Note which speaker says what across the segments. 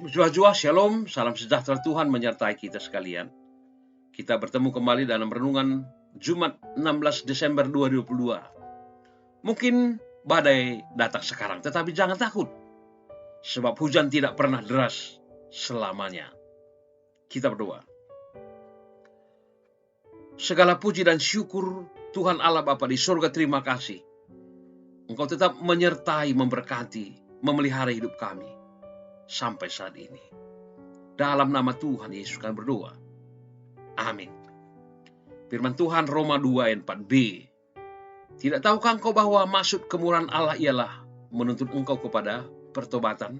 Speaker 1: Jua-jua, shalom, salam sejahtera Tuhan menyertai kita sekalian. Kita bertemu kembali dalam renungan Jumat 16 Desember 2022. Mungkin badai datang sekarang, tetapi jangan takut. Sebab hujan tidak pernah deras selamanya. Kita berdoa. Segala puji dan syukur Tuhan Allah Bapa di surga, terima kasih. Engkau tetap menyertai, memberkati, memelihara hidup kami sampai saat ini. Dalam nama Tuhan Yesus kami berdoa. Amin. Firman Tuhan Roma 2 ayat 4b. Tidak tahukah engkau bahwa maksud kemurahan Allah ialah menuntut engkau kepada pertobatan?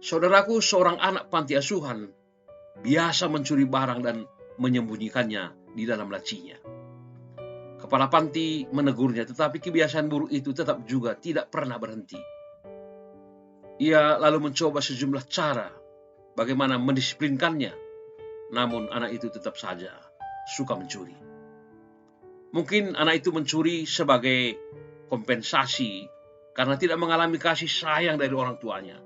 Speaker 1: Saudaraku, seorang anak panti asuhan biasa mencuri barang dan menyembunyikannya di dalam lacinya. Kepala panti menegurnya, tetapi kebiasaan buruk itu tetap juga tidak pernah berhenti. Ia lalu mencoba sejumlah cara bagaimana mendisiplinkannya, namun anak itu tetap saja suka mencuri. Mungkin anak itu mencuri sebagai kompensasi karena tidak mengalami kasih sayang dari orang tuanya.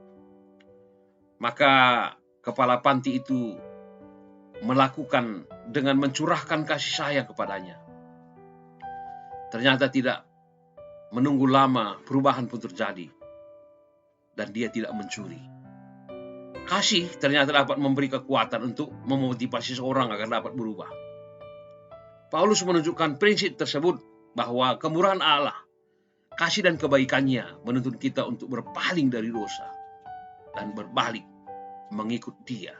Speaker 1: Maka kepala panti itu melakukan dengan mencurahkan kasih sayang kepadanya. Ternyata tidak menunggu lama, perubahan pun terjadi. Dan dia tidak mencuri. Kasih ternyata dapat memberi kekuatan untuk memotivasi seorang agar dapat berubah. Paulus menunjukkan prinsip tersebut bahwa kemurahan Allah, kasih dan kebaikannya menuntun kita untuk berpaling dari dosa dan berbalik mengikut Dia.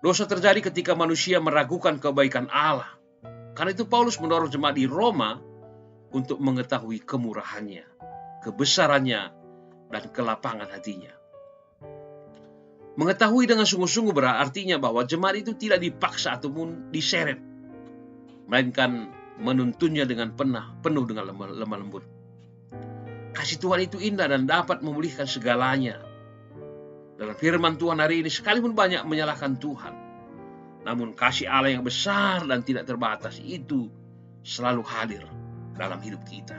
Speaker 1: Dosa terjadi ketika manusia meragukan kebaikan Allah. Karena itu Paulus mendorong jemaat di Roma untuk mengetahui kemurahannya, kebesarannya, dan kelapangan hatinya. Mengetahui dengan sungguh-sungguh berartinya bahwa jemaat itu tidak dipaksa ataupun diseret, melainkan menuntunnya dengan penuh dengan lemah lembut. Kasih Tuhan itu indah dan dapat memulihkan segalanya. Dalam firman Tuhan hari ini, sekalipun banyak menyalahkan Tuhan, namun kasih Allah yang besar dan tidak terbatas itu selalu hadir dalam hidup kita.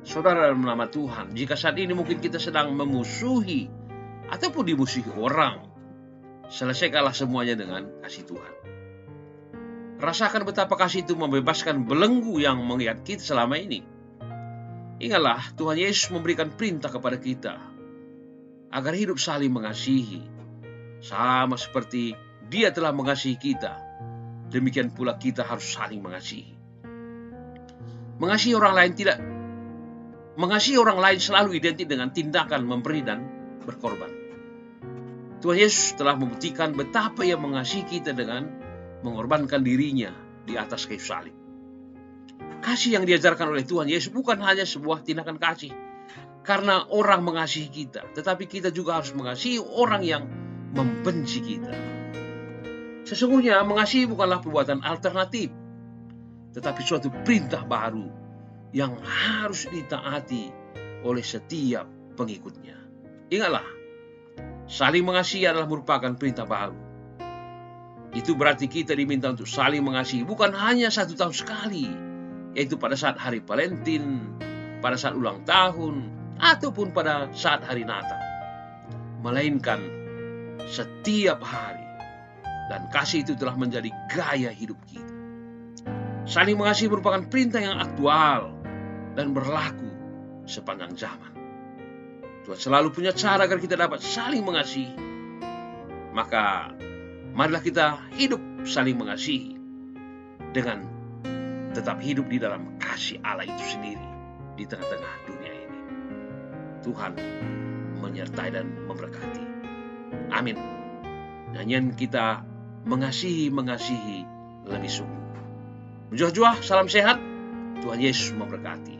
Speaker 1: Saudara, dalam nama Tuhan, jika saat ini mungkin kita sedang memusuhi ataupun dimusuhi orang, selesaikanlah semuanya dengan kasih Tuhan. Rasakan betapa kasih itu membebaskan belenggu yang mengikat kita selama ini. Ingatlah, Tuhan Yesus memberikan perintah kepada kita agar hidup saling mengasihi, sama seperti Dia telah mengasihi kita. Demikian pula kita harus saling mengasihi. Mengasihi orang lain selalu identik dengan tindakan memberi dan berkorban. Tuhan Yesus telah membuktikan betapa Ia mengasihi kita dengan mengorbankan dirinya di atas kayu salib. Kasih yang diajarkan oleh Tuhan Yesus bukan hanya sebuah tindakan kasih karena orang mengasihi kita, tetapi kita juga harus mengasihi orang yang membenci kita. Sesungguhnya mengasihi bukanlah perbuatan alternatif, tetapi suatu perintah baru yang harus ditaati oleh setiap pengikutnya. Ingatlah, saling mengasihi adalah merupakan perintah baru. Itu berarti kita diminta untuk saling mengasihi bukan hanya 1 tahun sekali, yaitu pada saat hari Valentine, pada saat ulang tahun, ataupun pada saat hari Natal, melainkan setiap hari. Dan kasih itu telah menjadi gaya hidup kita. Saling mengasihi merupakan perintah yang aktual dan berlaku sepanjang zaman. Tuhan selalu punya cara agar kita dapat saling mengasihi. Maka marilah kita hidup saling mengasihi dengan tetap hidup di dalam kasih Allah itu sendiri di tengah-tengah dunia ini. Tuhan menyertai dan memberkati. Amin. Nyanyian kita mengasihi lebih sungguh. Jua-jua, salam sehat. Tuhan Yesus memberkati.